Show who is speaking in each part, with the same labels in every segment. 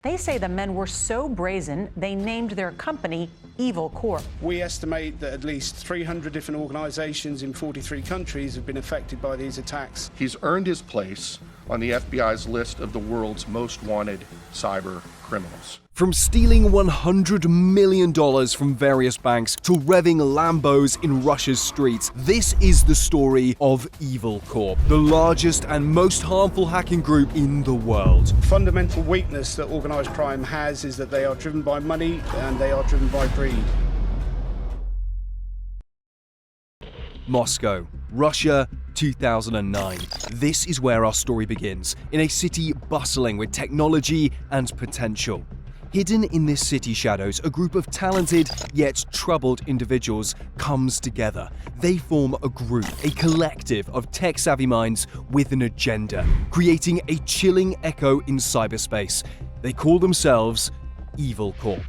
Speaker 1: They say the men were so brazen, they named their company EVIL Corp.
Speaker 2: We estimate that at least 300 different organizations in 43 countries have been affected by these attacks.
Speaker 3: He's earned his place on the FBI's list of the world's most wanted cyber criminals.
Speaker 4: From stealing $100 million from various banks to revving lambos in Russia's streets, this is the story of EVIL Corp, the largest and most harmful hacking group in the world.
Speaker 2: Fundamental weakness that organized crime has is that they are driven by money and they are driven by greed.
Speaker 4: Moscow, Russia, 2009. This is where our story begins, in a city bustling with technology and potential. Hidden in this city shadows, a group of talented yet troubled individuals comes together. They form a group, a collective of tech-savvy minds with an agenda, creating a chilling echo in cyberspace. They call themselves EVIL Corp.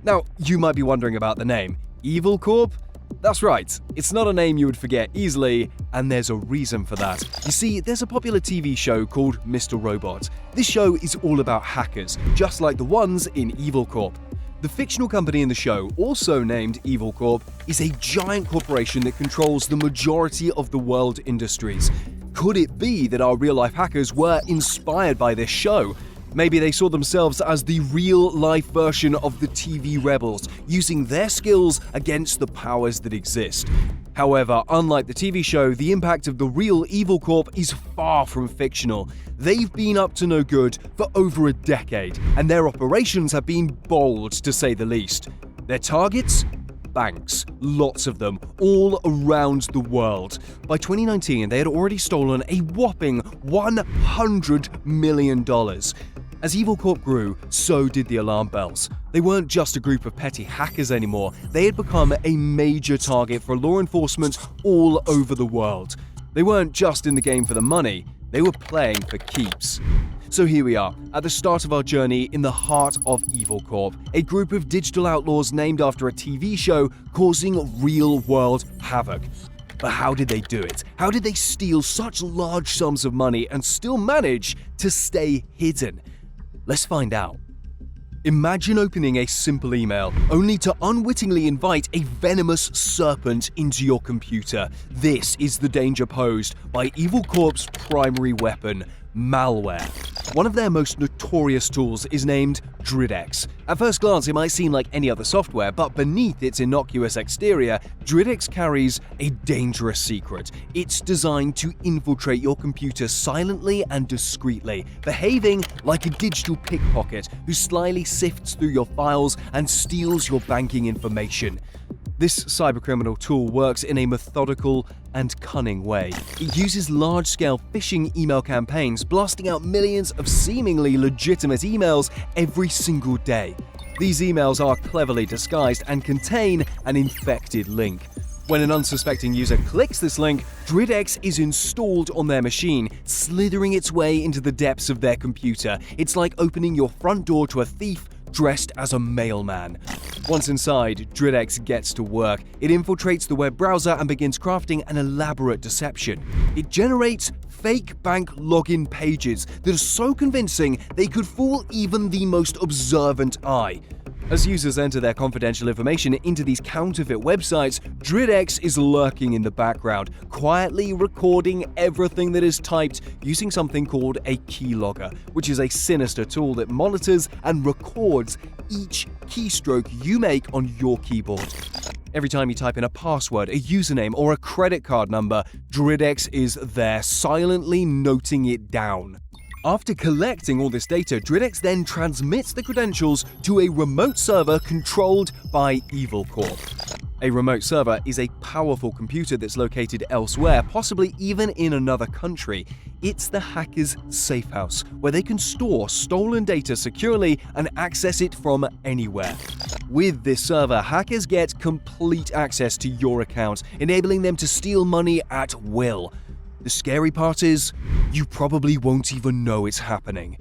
Speaker 4: Now, you might be wondering about the name. EVIL Corp? That's right, it's not a name you would forget easily, and there's a reason for that. You see, there's a popular TV show called Mr.Robot. This show is all about hackers, just like the ones in EVIL Corp. The fictional company in the show, also named EVIL Corp, is a giant corporation that controls the majority of the world industries. Could it be that our real-life hackers were inspired by this show? Maybe they saw themselves as the real-life version of the TV rebels, using their skills against the powers that exist. However, unlike the TV show, the impact of the real EVIL Corp is far from fictional. They've been up to no good for over a decade, and their operations have been bold, to say the least. Their targets? Banks, lots of them, all around the world. By 2019, they had already stolen a whopping $100 million. As EVIL Corp grew, so did the alarm bells. They weren't just a group of petty hackers anymore, they had become a major target for law enforcement all over the world. They weren't just in the game for the money, they were playing for keeps. So here we are, at the start of our journey in the heart of EVIL Corp, a group of digital outlaws named after a TV show causing real-world havoc. But how did they do it? How did they steal such large sums of money and still manage to stay hidden? Let's find out. Imagine opening a simple email only to unwittingly invite a venomous serpent into your computer. This is the danger posed by EVIL Corp's primary weapon, malware. One of their most notorious tools is named DRIDX. At first glance, it might seem like any other software, but beneath its innocuous exterior, DRIDX carries a dangerous secret. It's designed to infiltrate your computer silently and discreetly, behaving like a digital pickpocket who slyly sifts through your files and steals your banking information. This cybercriminal tool works in a methodical and cunning way. It uses large-scale phishing email campaigns, blasting out millions of seemingly legitimate emails every single day. These emails are cleverly disguised and contain an infected link. When an unsuspecting user clicks this link, DRIDX is installed on their machine, slithering its way into the depths of their computer. It's like opening your front door to a thief dressed as a mailman. Once inside, DRIDX gets to work. It infiltrates the web browser and begins crafting an elaborate deception. It generates fake bank login pages that are so convincing they could fool even the most observant eye. As users enter their confidential information into these counterfeit websites, DRIDX is lurking in the background, quietly recording everything that is typed using something called a keylogger, which is a sinister tool that monitors and records each keystroke you make on your keyboard. Every time you type in a password, a username, or a credit card number, DRIDX is there, silently noting it down. After collecting all this data, DRIDX then transmits the credentials to a remote server controlled by EVIL Corp. A remote server is a powerful computer that's located elsewhere, possibly even in another country. It's the hacker's safe house, where they can store stolen data securely and access it from anywhere. With this server, hackers get complete access to your account, enabling them to steal money at will. The scary part is, you probably won't even know it's happening.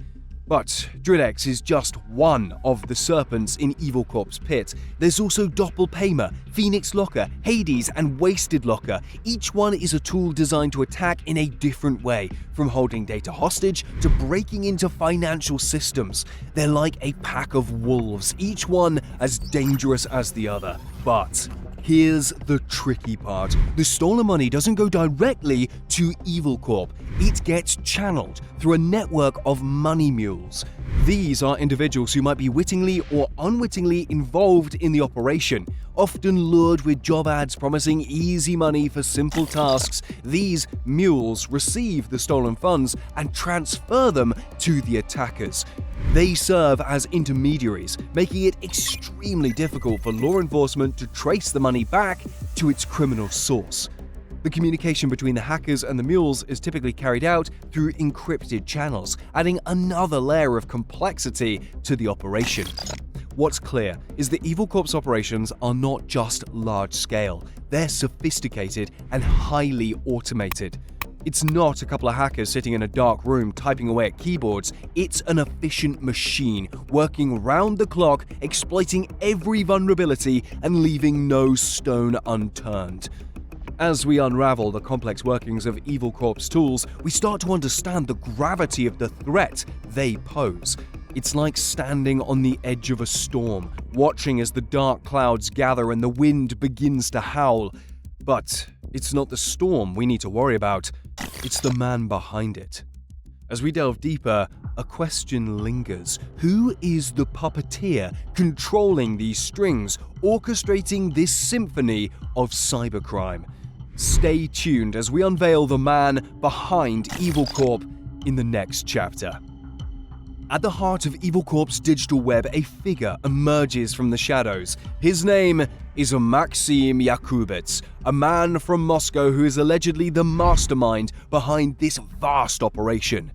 Speaker 4: But Dridex is just one of the serpents in EVIL Corp's pit. There's also Doppelpaymer, Phoenix Locker, Hades, and Wasted Locker. Each one is a tool designed to attack in a different way, from holding data hostage to breaking into financial systems. They're like a pack of wolves, each one as dangerous as the other. But here's the tricky part. The stolen money doesn't go directly to EVIL Corp. It gets channeled through a network of money mules. These are individuals who might be wittingly or unwittingly involved in the operation. Often lured with job ads promising easy money for simple tasks, these mules receive the stolen funds and transfer them to the attackers. They serve as intermediaries, making it extremely difficult for law enforcement to trace the money back to its criminal source. The communication between the hackers and the mules is typically carried out through encrypted channels, adding another layer of complexity to the operation. What's clear is that EVIL Corp's operations are not just large-scale, they're sophisticated and highly automated. It's not a couple of hackers sitting in a dark room typing away at keyboards, it's an efficient machine working round the clock, exploiting every vulnerability and leaving no stone unturned. As we unravel the complex workings of EVIL Corp's tools, we start to understand the gravity of the threat they pose. It's like standing on the edge of a storm, watching as the dark clouds gather and the wind begins to howl. But it's not the storm we need to worry about, it's the man behind it. As we delve deeper, a question lingers. Who is the puppeteer controlling these strings, orchestrating this symphony of cybercrime? Stay tuned as we unveil the man behind EVIL Corp in the next chapter. At the heart of EVIL Corp's digital web, a figure emerges from the shadows. His name is Maksim Yakubets, a man from Moscow who is allegedly the mastermind behind this vast operation.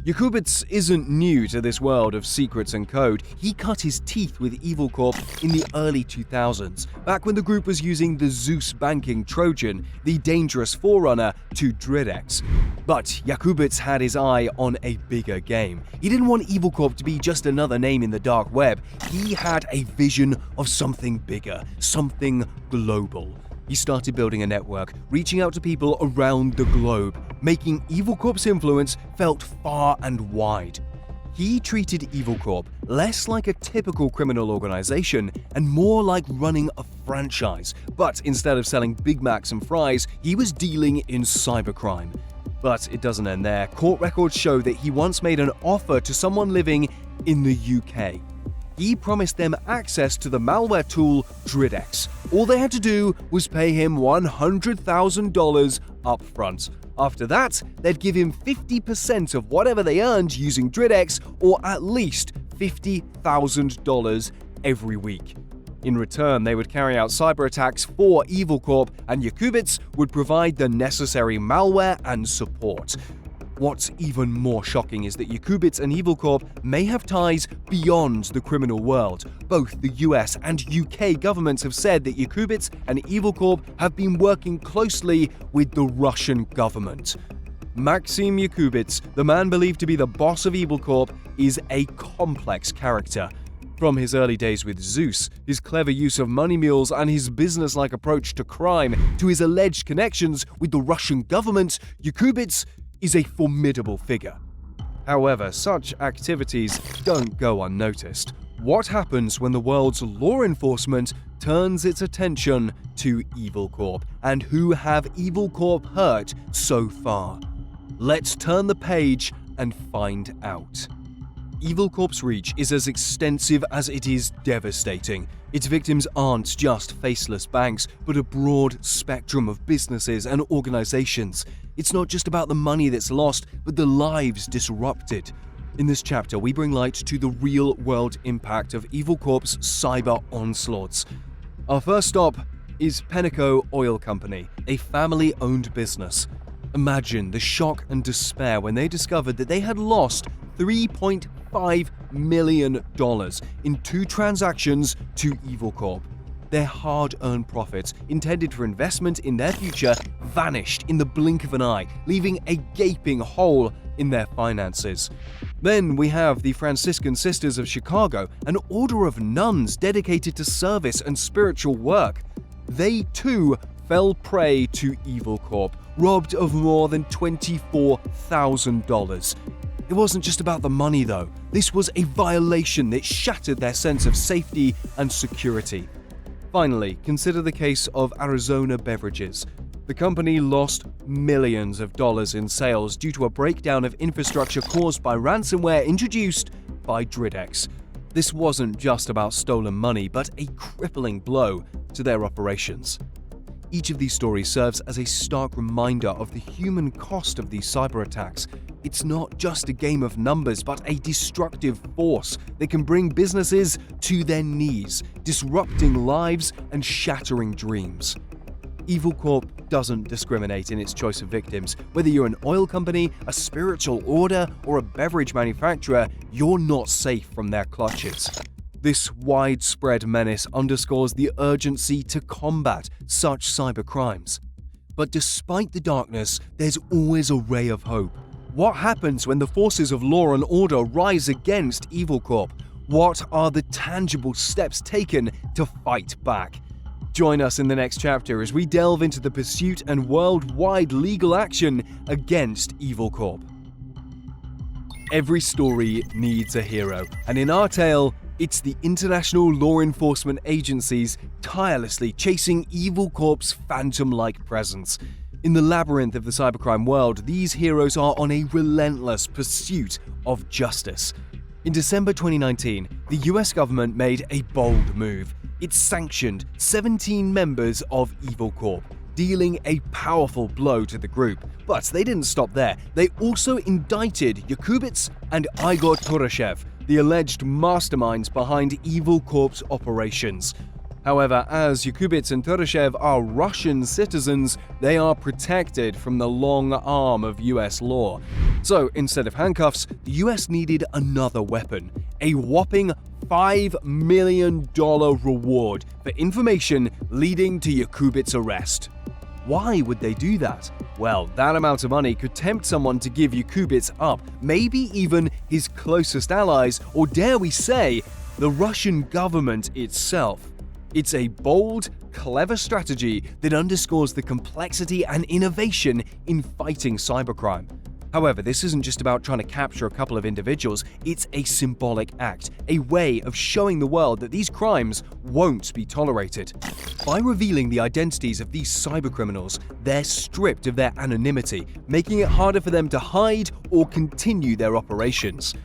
Speaker 4: Yakubets isn't new to this world of secrets and code. He cut his teeth with EVIL Corp in the early 2000s, back when the group was using the Zeus banking Trojan, the dangerous forerunner to Dridex. But Yakubets had his eye on a bigger game. He didn't want EVIL Corp to be just another name in the dark web. He had a vision of something bigger, something global. He started building a network, reaching out to people around the globe, making EVIL Corp's influence felt far and wide. He treated EVIL Corp less like a typical criminal organization and more like running a franchise. But instead of selling Big Macs and fries, he was dealing in cybercrime. But it doesn't end there. Court records show that he once made an offer to someone living in the UK. He promised them access to the malware tool Dridex. All they had to do was pay him $100,000 up front. After that, they'd give him 50% of whatever they earned using Dridex, or at least $50,000 every week. In return, they would carry out cyber attacks for EVIL Corp, and Yakubets would provide the necessary malware and support. What's even more shocking is that Yakubets and EVIL Corp may have ties beyond the criminal world. Both the US and UK governments have said that Yakubets and EVIL Corp have been working closely with the Russian government. Maksim Yakubets, the man believed to be the boss of EVIL Corp, is a complex character. From his early days with Zeus, his clever use of money mules and his business-like approach to crime, to his alleged connections with the Russian government, Yakubets is a formidable figure. However, such activities don't go unnoticed. What happens when the world's law enforcement turns its attention to EVIL Corp, and who have EVIL Corp hurt so far? Let's turn the page and find out. EVIL Corp's reach is as extensive as it is devastating. Its victims aren't just faceless banks, but a broad spectrum of businesses and organizations. It's not just about the money that's lost, but the lives disrupted. In this chapter, we bring light to the real-world impact of EVIL Corp's cyber onslaughts. Our first stop is Penneco Oil Company, a family-owned business. Imagine the shock and despair when they discovered that they had lost $3.5 million in 2 transactions to EVIL Corp. Their hard-earned profits, intended for investment in their future, vanished in the blink of an eye, leaving a gaping hole in their finances. Then we have the Franciscan Sisters of Chicago, an order of nuns dedicated to service and spiritual work. They too fell prey to EVIL Corp, robbed of more than $24,000. It wasn't just about the money though. This was a violation that shattered their sense of safety and security. Finally, consider the case of Arizona Beverages. The company lost millions of dollars in sales due to a breakdown of infrastructure caused by ransomware introduced by Dridex. This wasn't just about stolen money, but a crippling blow to their operations. Each of these stories serves as a stark reminder of the human cost of these cyber attacks. It's not just a game of numbers, but a destructive force that can bring businesses to their knees, disrupting lives and shattering dreams. EVIL Corp doesn't discriminate in its choice of victims. Whether you're an oil company, a spiritual order, or a beverage manufacturer, you're not safe from their clutches. This widespread menace underscores the urgency to combat such cybercrimes. But despite the darkness, there's always a ray of hope. What happens when the forces of law and order rise against EVIL Corp? What are the tangible steps taken to fight back? Join us in the next chapter as we delve into the pursuit and worldwide legal action against EVIL Corp. Every story needs a hero, and in our tale, it's the international law enforcement agencies tirelessly chasing EVIL Corp's phantom-like presence. In the labyrinth of the cybercrime world, these heroes are on a relentless pursuit of justice. In December 2019, the US government made a bold move. It sanctioned 17 members of EVIL Corp, dealing a powerful blow to the group. But they didn't stop there. They also indicted Yakubets and Igor Turashev, the alleged masterminds behind EVIL Corp's operations. However, as Yakubets and Turashev are Russian citizens, they are protected from the long arm of US law. So instead of handcuffs, the US needed another weapon, a whopping $5 million reward for information leading to Yakubets' arrest. Why would they do that? Well, that amount of money could tempt someone to give Yakubets up, maybe even his closest allies, or dare we say, the Russian government itself. It's a bold, clever strategy that underscores the complexity and innovation in fighting cybercrime. However, this isn't just about trying to capture a couple of individuals, it's a symbolic act, a way of showing the world that these crimes won't be tolerated. By revealing the identities of these cybercriminals, they're stripped of their anonymity, making it harder for them to hide or continue their operations.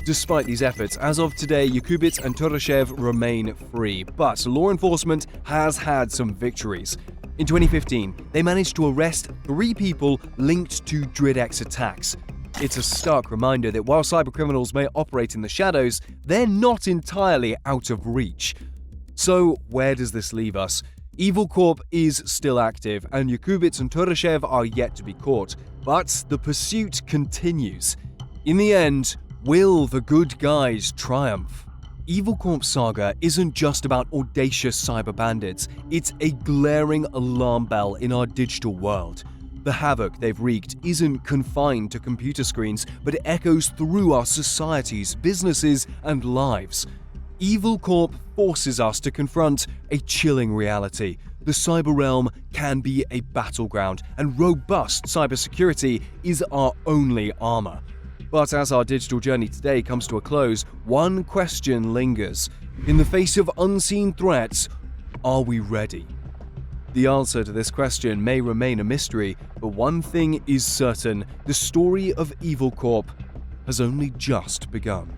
Speaker 4: Despite these efforts, as of today, Yakubets and Turashev remain free, but law enforcement has had some victories. In 2015, they managed to arrest 3 people linked to Dridex attacks. It's a stark reminder that while cybercriminals may operate in the shadows, they're not entirely out of reach. So where does this leave us? EVIL Corp is still active, and Yakubets and Turashev are yet to be caught, but the pursuit continues. In the end, will the good guys triumph? EVIL Corp's saga isn't just about audacious cyber bandits, it's a glaring alarm bell in our digital world. The havoc they've wreaked isn't confined to computer screens, but it echoes through our societies, businesses, and lives. EVIL Corp forces us to confront a chilling reality. The cyber realm can be a battleground, and robust cybersecurity is our only armor. But as our digital journey today comes to a close, one question lingers. In the face of unseen threats, are we ready? The answer to this question may remain a mystery, but one thing is certain: the story of EVIL Corp has only just begun.